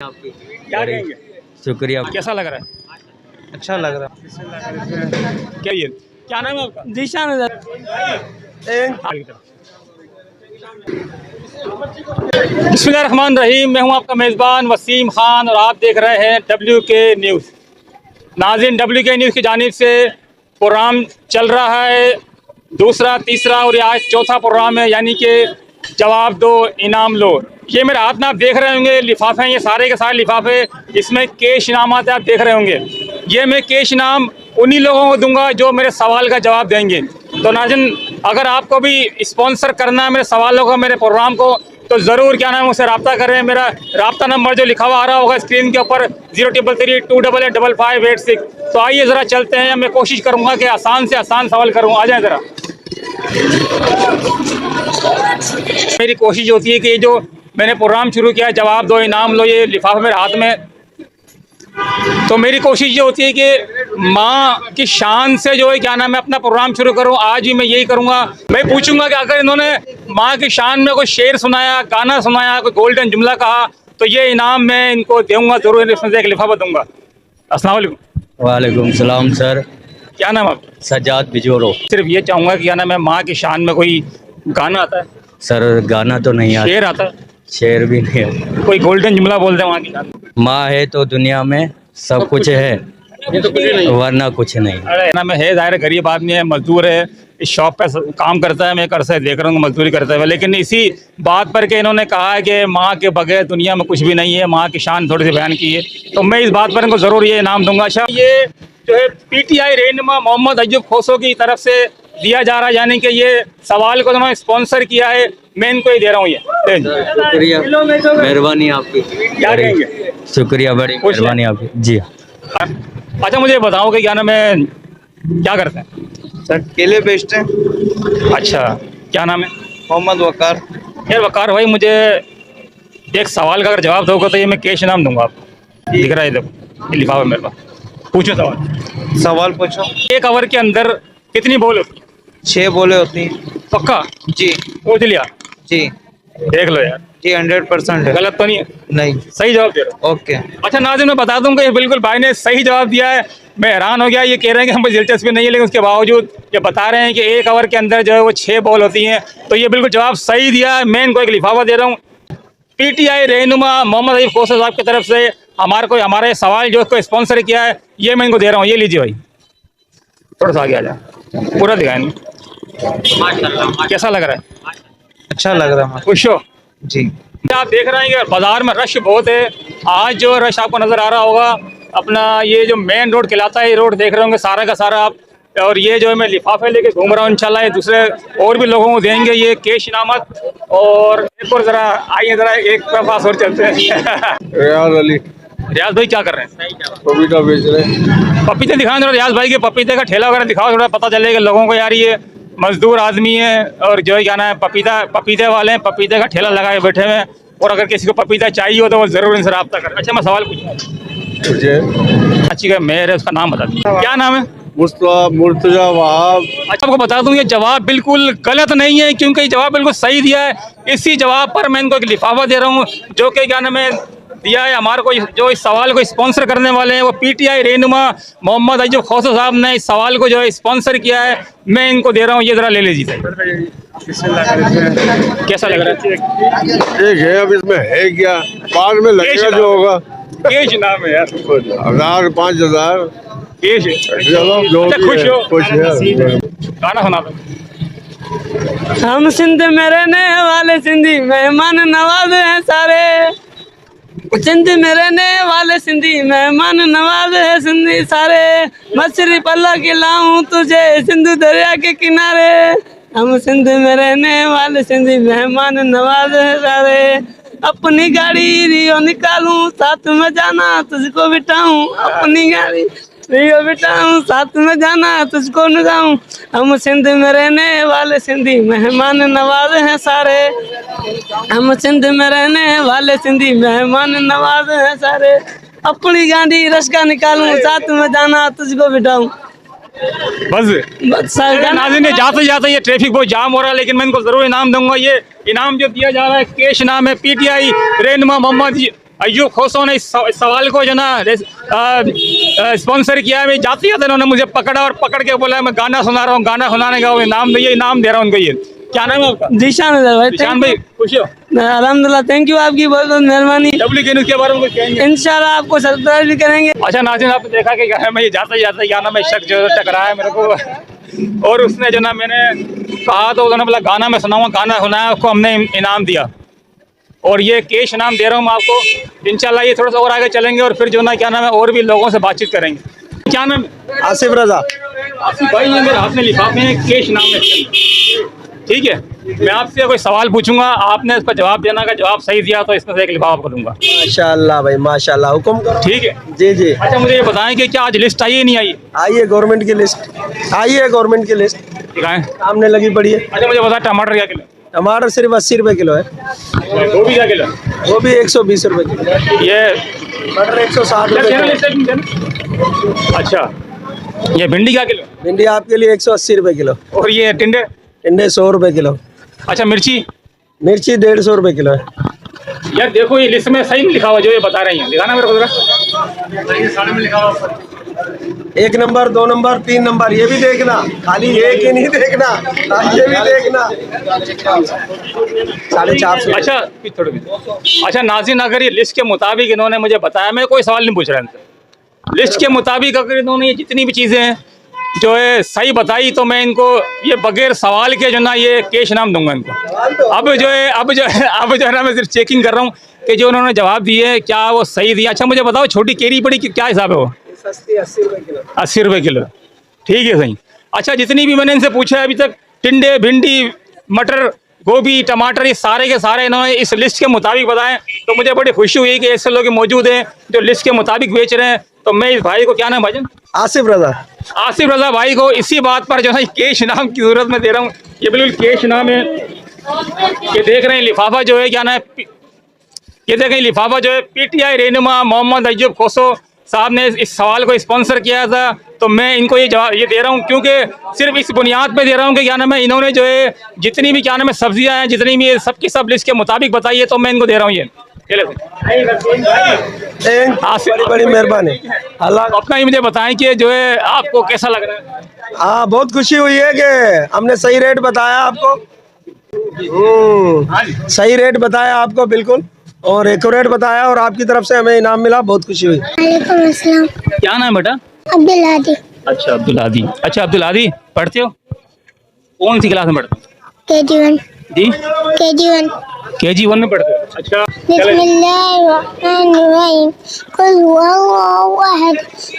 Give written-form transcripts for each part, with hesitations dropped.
आपकी क्या कहेंगे? शुक्रिया। कैसा लग रहा है? अच्छा लग रहा क्या ये क्या नाम है आपका? जीशान बिस्मिल्लाहिर्रहमानिर्रहीम। मैं हूं आपका मेज़बान वसीम खान और आप देख रहे हैं WK न्यूज़। नाज़रीन, WK न्यूज़ की जानिब से प्रोग्राम चल रहा है, दूसरा, तीसरा और ये आज चौथा प्रोग्राम है, यानी कि जवाब दो इनाम लो। ये मेरे हाथ में आप देख रहे होंगे लिफाफे हैं, ये सारे के सारे लिफाफे, इसमें कैश इनामात आप देख रहे होंगे। ये मैं कैश इनाम उन्हीं लोगों को दूंगा जो मेरे सवाल का जवाब देंगे। तो नाज़रीन, अगर आपको भी स्पॉन्सर करना है मेरे सवालों को, मेरे प्रोग्राम को, तो ज़रूर क्या नाम है मुझसे रब्ता करें। मेरा रब्ता नंबर जो लिखा हुआ आ रहा होगा स्क्रीन के ऊपर 0332885586। तो आइए ज़रा चलते हैं। मैं कोशिश करूँगा कि आसान से आसान सवाल करूँ। आ जाए ज़रा। मेरी कोशिश होती है कि ये जो मैंने प्रोग्राम शुरू किया जवाब दो इनाम लो, ये लिफाफा मेरे हाथ में, तो मेरी कोशिश ये होती है कि माँ की शान से जो है क्या नाम है अपना प्रोग्राम शुरू करूँ। आज भी मैं यही करूँगा। मैं पूछूंगा कि अगर इन्होंने माँ की शान में कोई शेर सुनाया, गाना सुनाया, कोई गोल्डन जुमला कहा, तो ये इनाम मैं इनको दूंगा ज़रूर। इसमें से एक लिफाफा दूंगा। अस्सलाम वालेकुम। वालेकुम सलाम सर। क्या नाम आप? सज्जाद बिजोरो। सिर्फ ये चाहूँगा कि क्या नाम है माँ की शान में कोई गाना आता है? सर गाना तो नहीं आता, शेर आता है? शेर भी नहीं आता। कोई गोल्डन जुमला बोल दे माँ की शान में। माँ है तो दुनिया में सब कुछ है, ये तो कुछ नहीं, वरना कुछ नहीं। अरे ना, मैं है ज़ाहिर है गरीब आदमी है, मजदूर है, इस शॉप पे काम करता है, मैं कर से देख रहा हूँ मजदूरी करते हुए, लेकिन इसी बात पर के इन्होंने कहा है कि माँ के बगैर दुनिया में कुछ भी नहीं है, माँ की शान थोड़ी सी बयान की है, तो मैं इस बात पर इनको ज़रूर ये इनाम दूंगा। अच्छा, ये जो है PTI रहनुमा मोहम्मद अय्यूब खोसो की तरफ से दिया जा रहा है, यानी कि ये सवाल को उन्होंने स्पॉन्सर किया है, मैं इनको ही दे रहा हूँ ये। शुक्रिया, मेहरबानी आपकी। क्या कहेंगे? शुक्रिया, बड़ी मेहरबानी आपकी। जी अच्छा, मुझे बताओ कि क्या नाम है, क्या करते हैं? सर केले बेचते हैं। अच्छा, क्या नाम है? मोहम्मद वकार। यार वकार भाई, मुझे एक सवाल का अगर जवाब दोगे तो ये मैं कैश इनाम दूंगा आपको। दिख रहा है, देखो ये लिफाफा मेरे पास। पूछो सवाल। सवाल पूछो। एक ओवर के अंदर कितनी बॉल होती है? 6 बॉलें होती हैं। पक्का? जी पूछ लिया। जी देख लो यार, जी 100% है। गलत तो नहीं है? नहीं। सही जवाब दे रहा हूँ। ओके। अच्छा नाज़रीन, मैं बता दूं कि ये बिल्कुल भाई ने सही जवाब दिया है। मैं हैरान हो गया, ये कह रहे हैं कि हमें दिलचस्पी नहीं है, लेकिन उसके बावजूद ये बता रहे हैं कि एक ओवर के अंदर जो है वो 6 बॉल होती हैं, तो ये बिल्कुल जवाब सही दिया है। मैं इनको एक लिफाफा दे रहा हूँ। PTI रहनुमा मोहम्मद अय्यूब खोसो साहब की तरफ से हमारे सवाल जो इसको स्पॉन्सर किया है, ये मैं इनको दे रहा हूँ। ये लीजिए भाई, थोड़ा सा आगे आ जाए, पूरा दिखाएंगे। कैसा लग रहा है? अच्छा लग रहा है। खुश हो? जी। आप देख रहे हैं कि बाजार में रश बहुत है। आज जो रश आपको नजर आ रहा होगा, अपना ये जो मेन रोड कहलाता है, ये रोड देख रहे होंगे सारा का सारा आप। और ये जो है मैं लिफाफे लेके घूम रहा हूँ, इंशाल्लाह ये दूसरे और भी लोगों को देंगे ये कैश इनामत। और एक और जरा आइए, जरा एक पास और चलते हैं। रियाज अली रियाज भाई क्या कर रहे हैं? पपीता बेच रहे हैं। पपीते दिखाएं थोड़ा, रियाज भाई के पपीते का ठेला वगैरह दिखाओ, थोड़ा पता चलेगा लोगों को यार ये मजदूर आदमी है और जो है क्या नाम है पपीते वाले हैं, पपीते का ठेला लगाए बैठे हुए हैं। और अगर किसी को पपीता चाहिए हो तो वो जरूर इनसे रब्ता करें। अच्छा, मैं सवाल पूछूँ? अच्छी का मेयर है, उसका नाम बता दीजिए। क्या नाम है? मुर्तजा वहाब। अच्छा, आपको बता दूं ये जवाब बिल्कुल गलत नहीं है, क्योंकि ये जवाब बिल्कुल सही दिया है। इसी जवाब पर मैं इनको एक लिफाफा दे रहा हूँ, जो कि क्या नाम है दिया है हमारे को, जो इस सवाल को स्पॉन्सर करने वाले हैं वो PTI रहनुमा मोहम्मद अय्यूब खोसो साहब ने इस सवाल को जो है स्पॉन्सर किया है, मैं इनको दे रहा हूँ। ये जरा ले लीजिए। कैसा लग रहा है? एक है, अब इसमें है क्या, बाद में लगेगा जो होगा। कैश नाम है यार, 1000 5000 कैश है। चलो जो अच्छा, भी खुश है, हो? खुश है। गाना सुना दो। हम सिंध में रहने वाले सिंधी मेहमान नवाज हैं सारे। सिंध में रहने वाले सिंधी मेहमान नवाज है सिंधी सारे। मछली पल्ला खिलाऊं तुझे सिंधु दरिया के किनारे। हम सिंध में रहने वाले सिंधी मेहमान नवाज है सारे। अपनी गाड़ी रियो निकालूं साथ में जाना तुझको बिठाऊं। अपनी गाड़ी रियो बिठाऊं साथ में जाना तुझको न जाऊं। हम सिंध में रहने वाले सिंधी मेहमान नवाज हैं सारे। हम सिंध में रहने वाले सिंधी मेहमान नवाज हैं सारे। अपनी गाड़ी रश्का निकालूं साथ में जाना तुझको बिठाऊं। बस नाज़रीन, जाते जाते ये ट्रैफिक बहुत जाम हो रहा है, लेकिन मैं इनको जरूर इनाम दूंगा। ये इनाम जो दिया जा रहा है कैश इनाम है। PTI रहनुमा मोहम्मद अय्यूब खोसो ने इस सवाल को जो ना स्पॉन्सर किया है। मैं जाते जाते उन्होंने मुझे पकड़ा और पकड़ के बोला मैं गाना सुना रहा हूँ, गाना सुनाने का इनाम दिए, इनाम दे रहा हूँ उनको। ये क्या नाम है आपका? जीशान है भाई। निशान भाई, खुश हो? अल्हम्दुलिल्लाह, थैंक यू, आपकी बहुत बहुत मेहरबानी। डब्ल्यू के न्यूज़ के बारे में कुछ कहेंगे? इंशाल्लाह आपको सब्सक्राइब भी करेंगे। अच्छा नाज़रीन, आपने देखा कि क्या है, मैं ये जाते जाते क्या नाम है शख्स जो टकराया मेरे को, और उसने जो ना मैंने कहा तो उन्होंने बोला गाना मैं सुनाऊंगा, गाना सुनाया, उसको हमने इनाम दिया और ये कैश इनाम दे रहा हूँ मैं आपको। इंशाल्लाह ये थोड़ा सा और आगे चलेंगे और फिर जो ना क्या नाम है और भी लोगों से बातचीत करेंगे। क्या नाम है? आसिफ रजा। आसिफ भाई, ये मेरे हाथ में लिफाफे हैं, कैश इनाम है, ठीक है? मैं आपसे कोई सवाल पूछूंगा, आपने इसका जवाब देना का जवाब सही दिया तो इसमें से एक लिफाफा आपको दूंगा। माशाल्लाह भाई माशाल्लाह, हुक्म करो। ठीक है जी जी। अच्छा मुझे ये बताएं कि क्या आज लिस्ट आई है नहीं आई? आइए गवर्नमेंट की लिस्ट, आइए गवर्नमेंट की लिस्ट दिखाएं। सामने लगी पड़ी है। अच्छा मुझे बता टमाटर क्या किलो? टमाटर सिर्फ 80 रुपए किलो है। गोभी क्या किलो? वो भी 120 रुपए किलो। ये मटर 160 रुपए किलो। अच्छा, ये भिंडी क्या किलो? भिंडी आपके लिए 180 रुपए किलो। और ये टिंडे? टिंडे 100 रुपए किलो। अच्छा मिर्ची? मिर्ची 150 रुपए किलो है। यार देखो ये लिस्ट में सही नहीं लिखा हुआ जो ये बता रही हैं, दिखाना मेरे को जरा। सारे में लिखा हुआ 1 नंबर 2 नंबर 3 नंबर, ये भी देखना, खाली एक ही नहीं देखना, ये भी देखना। 450। अच्छा अच्छा नाज़रीन, अगर ये लिस्ट के मुताबिक इन्होंने मुझे बताया, मैं कोई सवाल नहीं पूछ रहा इनसे, लिस्ट के मुताबिक अगर इन्होंने ये जितनी भी चीज़ें हैं जो है सही बताई तो मैं इनको ये बगैर सवाल के जो ना ये कैश इनाम दूंगा इनको। अब जो है ना मैं सिर्फ चेकिंग कर रहा हूँ कि जो उन्होंने जवाब दिए क्या वो सही दिया। अच्छा मुझे बताओ छोटी केरी पड़ी क्या हिसाब है वो? सस्ती 80 रुपए किलो। 80 रुपए किलो, ठीक है सही। अच्छा जितनी भी मैंने इनसे पूछा है अभी तक, टिंडे, भिंडी, मटर, गोभी, टमाटर, ये सारे के सारे इन्होंने इस लिस्ट के मुताबिक बताएं, तो मुझे बड़ी खुशी हुई कि ऐसे लोग मौजूद हैं जो लिस्ट के मुताबिक बेच रहे हैं। तो मैं इस भाई को, क्या नाम भाईजान? आसिफ रजा। आसिफ रजा भाई को इसी बात पर जो है कैश इनाम की जरूरत में दे रहा हूँ। ये बिल्कुल कैश इनाम है। ये देख रहे हैं लिफाफा जो है, क्या नाम है, ये देखें लिफाफा जो है पीटीआई रहनुमा मोहम्मद अय्यूब खोसो साहब ने इस सवाल को स्पॉन्सर किया था। तो मैं इनको ये जवाब ये दे रहा हूँ क्योंकि सिर्फ इस बुनियाद पे दे रहा हूँ कि क्या नाम है इन्होंने जो है जितनी भी क्या नाम है सब्जियाँ हैं, जितनी भी सबकी सब लिस्ट के मुताबिक बताइए, तो मैं इनको दे रहा हूँ ये। बड़ी बड़ी मेहरबानी। अल्लाह अपना ही मुझे बताएं कि जो है आपको कैसा लग रहा है? हाँ बहुत खुशी हुई है कि हमने सही रेट बताया आपको। सही रेट बताया आपको बिल्कुल, और एक्यूरेट बताया, और आपकी तरफ से हमें इनाम मिला, बहुत खुशी हुई। वालेकुम अस्सलाम। क्या नाम है बेटा? अब्दुल हादी। अच्छा अब्दुल हादी। अच्छा अब्दुल हादी, पढ़ते हो? कौन सी क्लास में पढ़ते हो? KG1। जी KG1। KG1 में पढ़ते हो? अच्छा बिस्मिल्लाहिर्रहमानिर्रहीम। कुल हुवल्लाहु अहद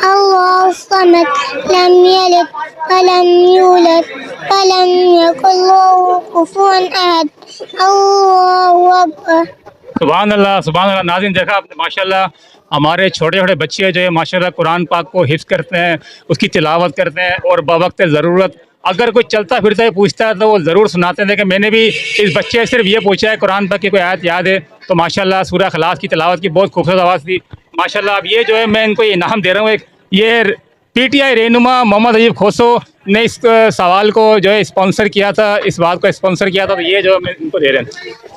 अल्लाहु समद लम यलिद वलम यूलद वलम यकुल लहू कुफुवन अहद अल्लाहु अकबर। सुभान अल्लाह सुभान अल्लाह। नाज़रीन देखा आपने माशाल्लाह, हमारे छोटे छोटे बच्चे जो है माशाल्लाह कुरान पाक को हिफ्ज़ करते हैं, उसकी तिलावत करते हैं, और बवक्त ज़रूरत अगर कोई चलता फिरता है पूछता है तो वो ज़रूर सुनाते हैं। लेकिन मैंने भी इस बच्चे से सिर्फ ये पूछा है कुरान पाक की कोई आयत याद है, तो माशाल्लाह सूरह इखलास की तिलावत की बहुत खूबसूरत आवाज़ थी माशाल्लाह। अब ये जो है मैं इनको इनाम दे रहा हूँ एक, ये पीटीआई रहनुमा मोहम्मद अय्यूब खोसो ने इस सवाल को जो है स्पॉन्सर किया था, इस बात को स्पॉन्सर किया था, तो ये जो मैं इनको दे रहे हैं।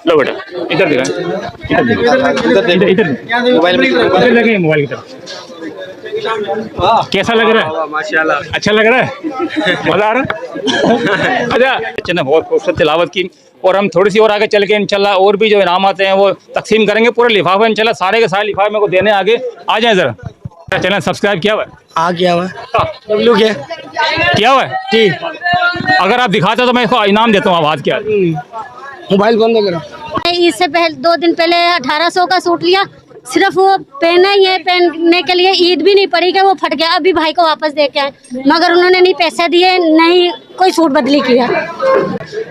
लो बेटा इधर दिखाएं, इधर लगे मोबाइल की तरफ। कैसा लग रहा है? माशाल्लाह अच्छा लग रहा है? मजा आ रहा है? अच्छा बच्चे ने बहुत खूबसूरत तिलावत की, और हम थोड़ी सी और आगे चल के इंशाल्लाह और भी जो इनाम आते हैं वो तकसीम करेंगे। पूरा लिफाफा इंशाल्लाह सारे के सारे लिफाफे मेरे को देने आगे आ जाए। ज़रा चैनल सब्सक्राइब किया हुआ है? आ गया हुआ है। लोग किया हुआ है जी। अगर आप दिखाते तो मैं इसको इनाम देता हूँ। आवाज़ क्या? मोबाइल बंद करो। इससे पहले 2 दिन पहले 1800 का सूट लिया, सिर्फ वो पहना ही है, पहनने के लिए ईद भी नहीं पड़ी कि वो फट गया। अभी भाई को वापस दे के आए, मगर उन्होंने नहीं पैसे दिए, नहीं कोई सूट बदली किया।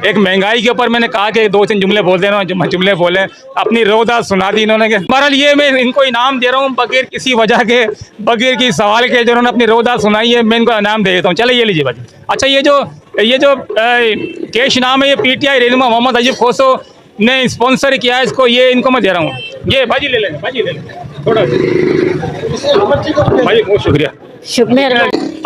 एक महंगाई के ऊपर मैंने कहा कि 2-3 जुमले बोल देना, जुमले बोले, अपनी रोदा सुना दी इन्होंने। बहरहाल ये मैं इनको इनाम दे रहा हूँ बगैर किसी वजह के, बगैर किसी सवाल के, जो उन्होंने अपनी रोदा सुनाई है मैं इनको इनाम दे देता हूँ। चले ये लीजिए भाई। अच्छा ये जो कैश इनाम है ये पीटीआई रहनुमा मोहम्मद अय्यूब खोसो ने स्पॉन्सर किया है इसको, ये इनको मैं दे रहा हूँ। ये भाजी ले लेंगे, भाजी ले लेंगे थोड़ा भाई, बहुत शुक्रिया। शुक्रिया।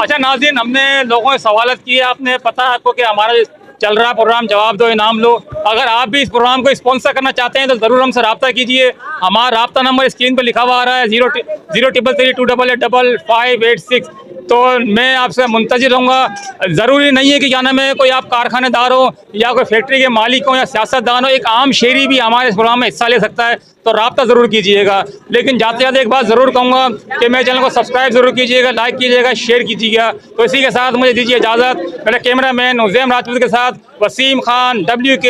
अच्छा नाज़रीन, हमने लोगों से सवालत किए, आपने पता है आपको कि हमारा चल रहा प्रोग्राम जवाब दो इनाम लो। अगर आप भी इस प्रोग्राम को स्पॉन्सर करना चाहते हैं तो ज़रूर हमसे रब्ता कीजिए। हमारा रब्ता नंबर स्क्रीन पर लिखा हुआ आ रहा है 03332885586। तो मैं आपसे मुंतज़िर रहूँगा। ज़रूरी नहीं है कि क्या नाम है कोई आप कारखानेदार हो या कोई फैक्ट्री के मालिक हो या सियासतदान हो, एक आम शहरी भी हमारे इस प्रोग्राम में हिस्सा ले सकता है। तो रब्ता ज़रूर कीजिएगा। लेकिन जाते जाते एक बात ज़रूर कहूँगा कि मेरे चैनल को सब्सक्राइब ज़रूर कीजिएगा, लाइक कीजिएगा, शेयर कीजिएगा। तो इसी के साथ मुझे दीजिए इजाज़त। मेरे कैमरा मैन हुसैन राजपूत के साथ वसीम खान, WK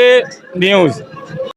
न्यूज़।